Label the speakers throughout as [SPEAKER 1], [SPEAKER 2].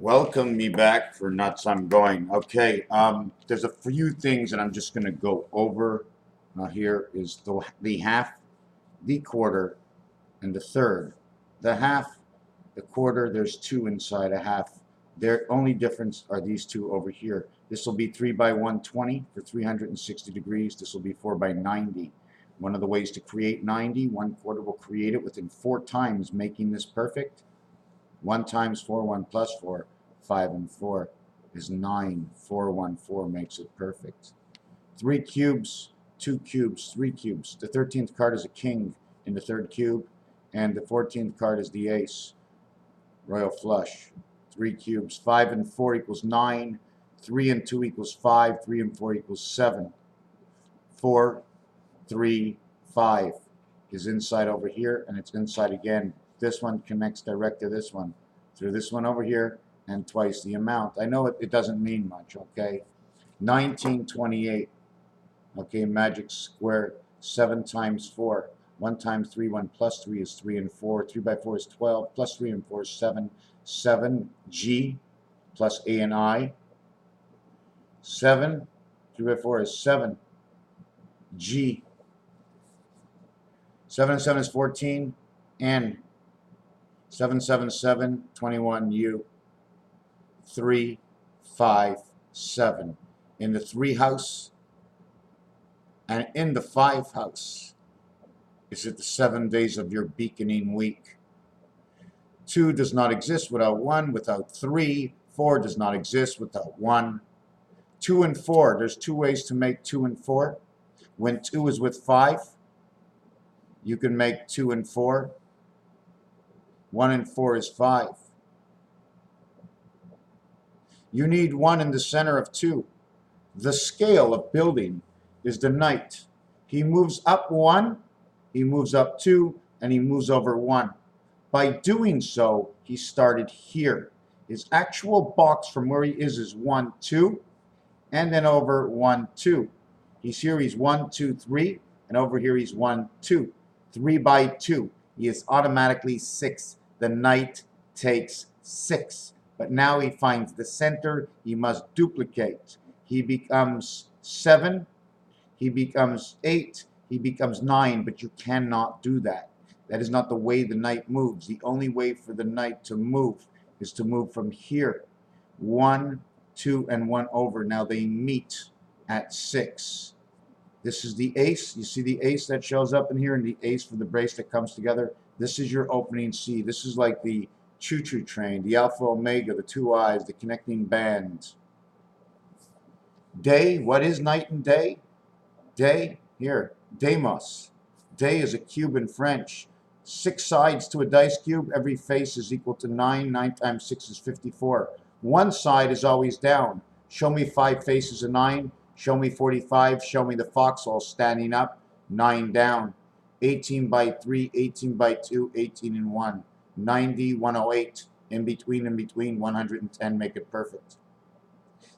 [SPEAKER 1] Welcome me back for Nuts I'm Going. Okay, there's a few things that I'm just going to go over. Here is the half, the quarter, and the third. The half, the quarter, there's two inside a half. Their only difference are these two over here. This will be 3 by 120 for 360 degrees. This will be 4 by 90. One of the ways to create 90, 1/4 will create it within 4 times, making this perfect. 1 times 4, 1 plus 4, 5 and 4 is 9. 4, 1, 4 makes it perfect. 3 cubes, 2 cubes, 3 cubes. The 13th card is a king in the third cube, and the 14th card is the ace, royal flush. 3 cubes. 5 and 4 equals 9. 3 and 2 equals 5. 3 and 4 equals 7. 4, 3, 5 is inside over here, and it's inside again. This one connects direct to this one through this one over here, and twice the amount. I know it doesn't mean much, okay? 1928. Okay, magic square. 7 times 4. 1 times 3, 1 plus 3 is 3 and 4. 3 by 4 is 12. Plus 3 and 4 is 7. 7G plus A and I. 7. 3 by 4 is 7G. 7 and 7 is 14. N. 777, 21U. 3, 5, 7. In the 3 house and in the 5 house is it the 7 days of your beaconing week. 2 does not exist without 1, without 3. 4 does not exist without 1. 2 and 4, there's 2 ways to make 2 and 4. When 2 is with 5, you can make 2 and 4. 1 and 4 is 5. You need 1 in the center of 2. The scale of building is the knight. He moves up 1, he moves up 2, and he moves over 1. By doing so, he started here. His actual box from where he is 1, 2, and then over 1, 2. He's here, he's 1, 2, 3, and over here he's 1, 2. 3 by 2. He is automatically 6. The knight takes 6. But now he finds the center. He must duplicate. He becomes 7. He becomes 8. He becomes 9. But you cannot do that. That is not the way the knight moves. The only way for the knight to move is to move from here. 1, 2, and 1 over. Now they meet at 6. This is the ace. You see the ace that shows up in here and the ace for the brace that comes together. This is your opening C. This is like the choo-choo train, the alpha omega, the 2 eyes, the connecting band. Day, what is night and day? Day, here, demos. Day is a cube in French. 6 sides to a dice cube. Every face is equal to 9. 9 times 6 is 54. One side is always down. Show me 5 faces of 9. Show me 45. Show me the foxhole standing up. 9 down. 18 by 3, 18 by 2, 18 and 1. 90, 108. In between, 110. Make it perfect.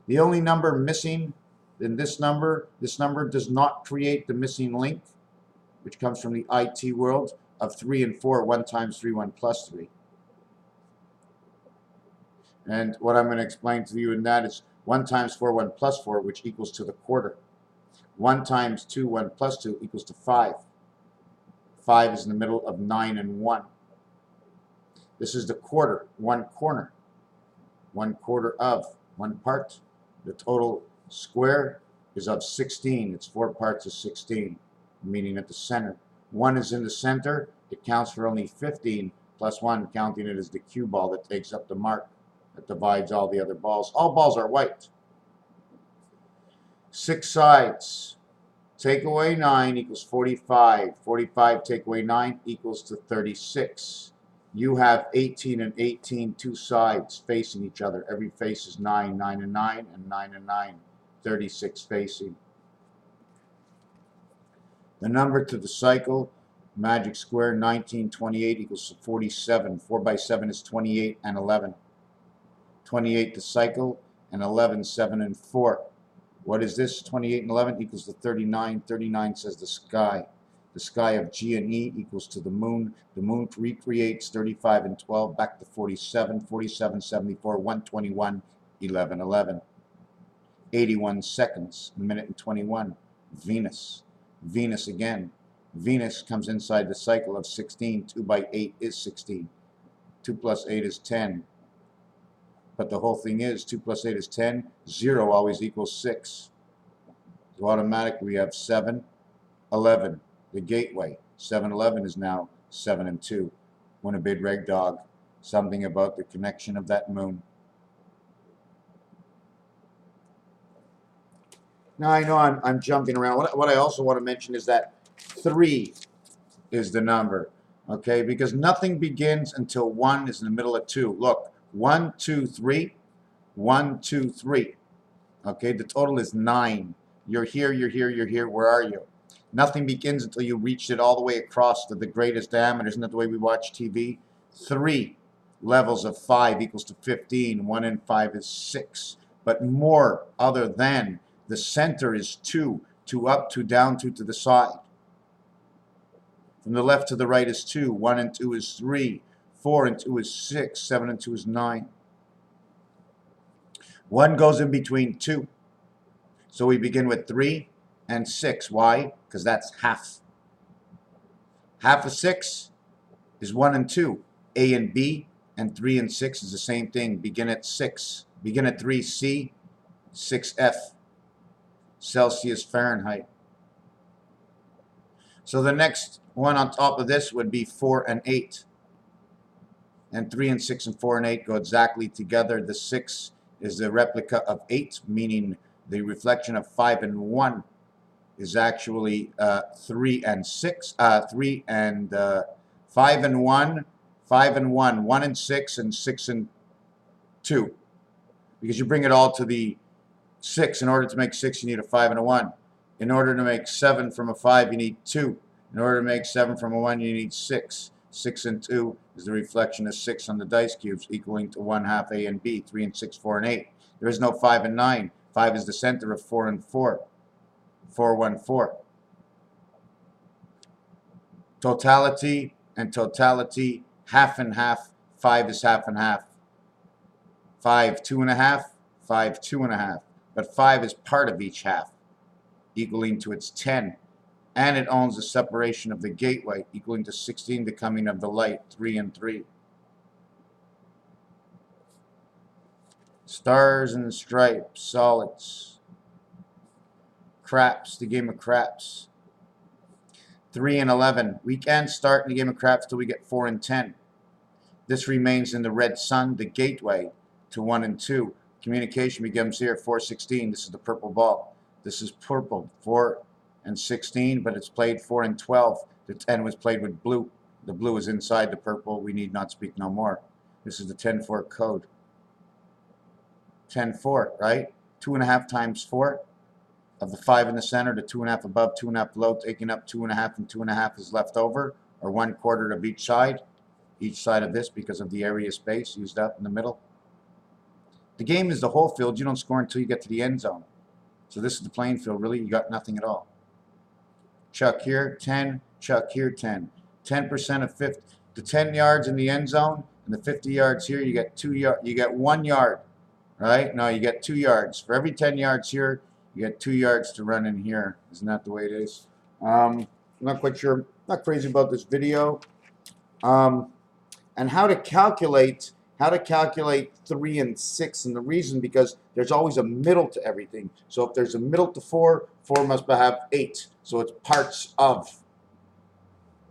[SPEAKER 1] The only number missing in this number does not create the missing link, which comes from the IT world, of 3 and 4. 1 times 3, 1 plus 3. And what I'm going to explain to you in that is 1 times 4, 1 plus 4, which equals to the quarter. 1 times 2, 1 plus 2 equals to 5. 5 is in the middle of 9 and 1. This is the quarter, 1 corner. 1/4 of 1 part. The total square is of 16. It's 4 parts of 16, meaning at the center. 1 is in the center. It counts for only 15 plus 1, counting it as the cue ball that takes up the mark that divides all the other balls. All balls are white. 6 sides. Take away 9 equals 45. 45 take away 9 equals to 36. You have 18 and 18, 2 sides facing each other. Every face is 9, 9 and 9, and 9 and 9. 36 facing. The number to the cycle, magic square, 1928 equals to 47. 4 by 7 is 28 and 11. 28 the cycle, and 11, 7 and 4. What is this? 28 and 11 equals to 39. 39 says the sky. The sky of G and E equals to the moon. The moon recreates 35 and 12 back to 47, 47, 74, 121, 11, 11. 81 seconds, a minute and 21. Venus. Venus again. Venus comes inside the cycle of 16. 2 by 8 is 16. 2 plus 8 is 10. But the whole thing is 2 plus 8 is 10. 0 always equals 6. So automatically we have 7, 11. The gateway. 7-11 is now 7 and 2. Winnipeg Red Dog. Something about the connection of that moon. Now I know I'm jumping around. What I also want to mention is that 3 is the number. Okay, because nothing begins until 1 is in the middle of 2. Look, 1, 2, 3, 1, 2, 3. Okay, the total is 9. You're here, you're here, you're here. Where are you? Nothing begins until you reach it all the way across to the greatest diameter. Isn't that the way we watch TV? 3 levels of 5 equals to 15. 1 and 5 is 6. But more other than the center is 2. 2 up, 2 down, 2 to the side. From the left to the right is 2. 1 and 2 is 3. 4 and 2 is 6. 7 and 2 is 9. 1 goes in between 2. So we begin with 3 and 6. Why? Because that's half. Half of 6 is 1 and 2. A and B and 3 and 6 is the same thing. Begin at 6. Begin at 3 C, 6 F. Celsius, Fahrenheit. So the next one on top of this would be 4 and 8. And 3 and 6 and 4 and 8 go exactly together. The 6 is the replica of 8, meaning the reflection of 5 and 1 is actually 3 and 6. 3 and 5 and 1. 5 and 1. 1 and 6 and 6 and 2. Because you bring it all to the 6. In order to make 6, you need a 5 and a 1. In order to make 7 from a 5, you need 2. In order to make 7 from a 1, you need 6. 6 and 2 is the reflection of 6 on the dice cubes, equaling to 1/2 A and B. 3 and 6, 4 and 8. There is no 5 and 9. 5 is the center of 4 and 4. 4, 1, 4. Totality and totality, half and half. 5 is half and half. 5, 2 and a half. 5, 2 and a half. But 5 is part of each half, equaling to its 10. And it owns the separation of the gateway, equaling to 16, the coming of the light, 3 and 3. Stars and stripes, solids. Craps, the game of craps. 3 and 11. We can't start in the game of craps till we get 4 and 10. This remains in the red sun, the gateway to 1 and 2. Communication begins here at 4:16. This is the purple ball. This is purple, 4 and 16, but it's played 4 and 12. The 10 was played with blue. The blue is inside the purple. We need not speak no more. This is the 10-4 code. 10-4, right? 2.5 times 4 of the 5 in the center, the 2.5 above, 2.5 below, taking up 2.5, and 2.5 is left over, or 1/4 of each side of this because of the area space used up in the middle. The game is the whole field. You don't score until you get to the end zone. So this is the playing field. Really, you got nothing at all. Chuck here, 10. Chuck here, 10. 10% of 50. The 10 yards in the end zone and the 50 yards here, you get 2 yards. You get 1 yard, right? No, you get 2 yards. For every 10 yards here, you get 2 yards to run in here. Isn't that the way it is? I'm not quite sure. Not crazy about this video. And how to calculate 3 and 6, and the reason because there's always a middle to everything. So if there's a middle to 4, 4 must have 8. So it's parts of.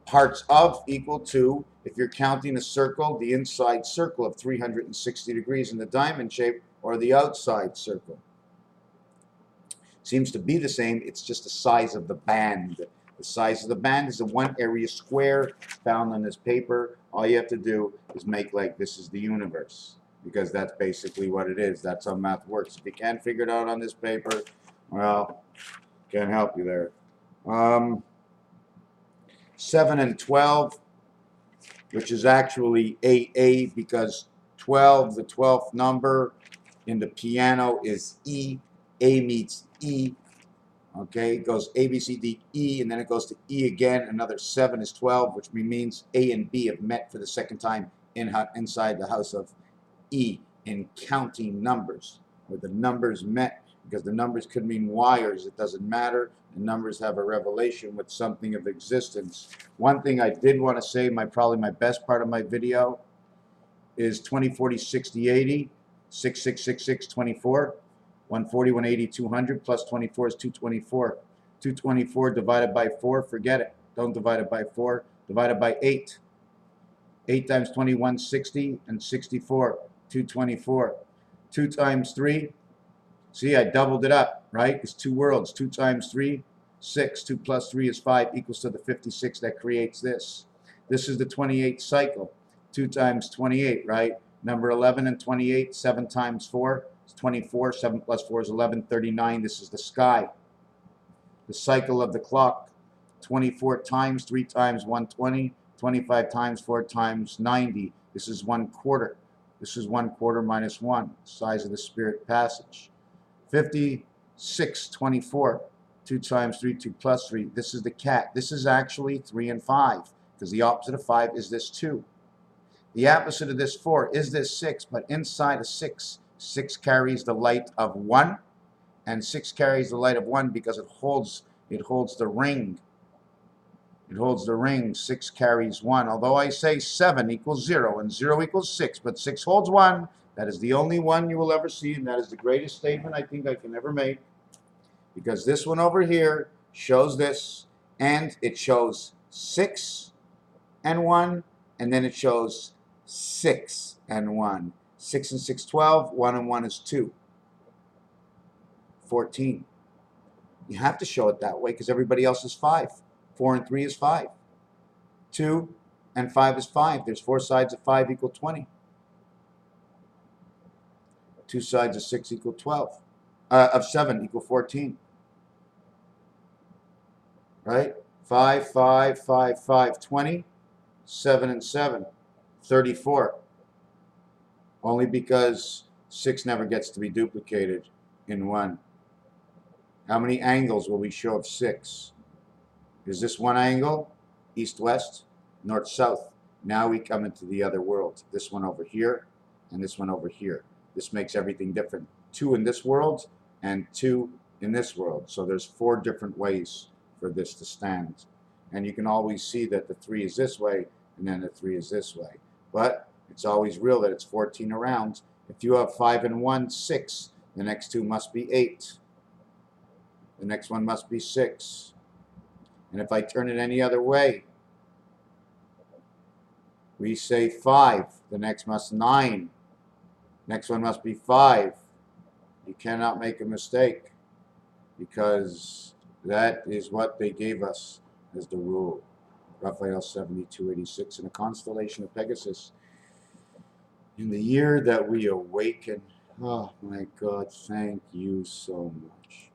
[SPEAKER 1] Parts of equal to, if you're counting a circle, the inside circle of 360 degrees in the diamond shape, or the outside circle. Seems to be the same, it's just the size of the band. The size of the band is a 1 area square found on this paper. All you have to do is make like this is the universe, because that's basically what it is. That's how math works. If you can't figure it out on this paper, well, can't help you there. 7 and 12, which is actually AA, because 12, the 12th number in the piano is E. A meets E. Okay, it goes A, B, C, D, E, and then it goes to E again. Another 7 is 12, which means A and B have met for the second time inside the house of E in counting numbers, where the numbers met, because the numbers could mean wires. It doesn't matter. The numbers have a revelation with something of existence. One thing I did want to say, probably my best part of my video, is 20, 40, 60, 80, 6, 6, 6, 6, 24. 140, 180, 200 plus 24 is 224. 224 divided by 4, forget it. Don't divide it by 4. Divide it by 8. 8 times 21, 60, and 64. 224. 2 times 3. See, I doubled it up, right? It's two worlds. 2 times 3, 6. 2 plus 3 is 5, equals to the 56 that creates this. This is the 28th cycle. 2 times 28, right? Number 11 and 28, 7 times 4 is 24. 7 plus 4 is 11, 39. This is the sky. The cycle of the clock. 24 times 3 times 120. 25 times 4 times 90. This is 1 quarter. This is 1 quarter minus 1, size of the spirit passage. 56, 24. 2 times 3, 2 plus 3. This is the cat. This is actually 3 and 5, because the opposite of 5 is this 2. The opposite of this 4 is this 6, but inside of 6, 6 carries the light of 1, and 6 carries the light of 1 because it holds the ring. It holds the ring. 6 carries 1. Although I say 7 equals 0 and 0 equals 6, but 6 holds 1. That is the only one you will ever see, and that is the greatest statement I think I can ever make, because this one over here shows this, and it shows 6 and 1, and then it shows 6 and 1. 6 and 6, 12. 1 and 1 is 2. 14. You have to show it that way because everybody else is 5. 4 and 3 is 5. 2 and 5 is 5. There's 4 sides of 5 equal 20. 2 sides of 6 equal 12. Of 7 equal 14. Right? 5, 5, 5, 5, 20. 7 and 7, 34. Only because 6 never gets to be duplicated in 1. How many angles will we show of 6? Is this one angle? East-west, north-south. Now we come into the other world. This one over here and this one over here. This makes everything different. 2 in this world and 2 in this world. So there's 4 different ways for this to stand. And you can always see that the 3 is this way and then the 3 is this way. But it's always real that it's 14 around. If you have 5 and 1, 6. The next 2 must be 8. The next one must be 6. And if I turn it any other way, we say 5. The next must 9. Next one must be 5. You cannot make a mistake, because that is what they gave us as the rule. Raphael 7286 in a constellation of Pegasus. In the year that we awaken. Oh my God, thank you so much.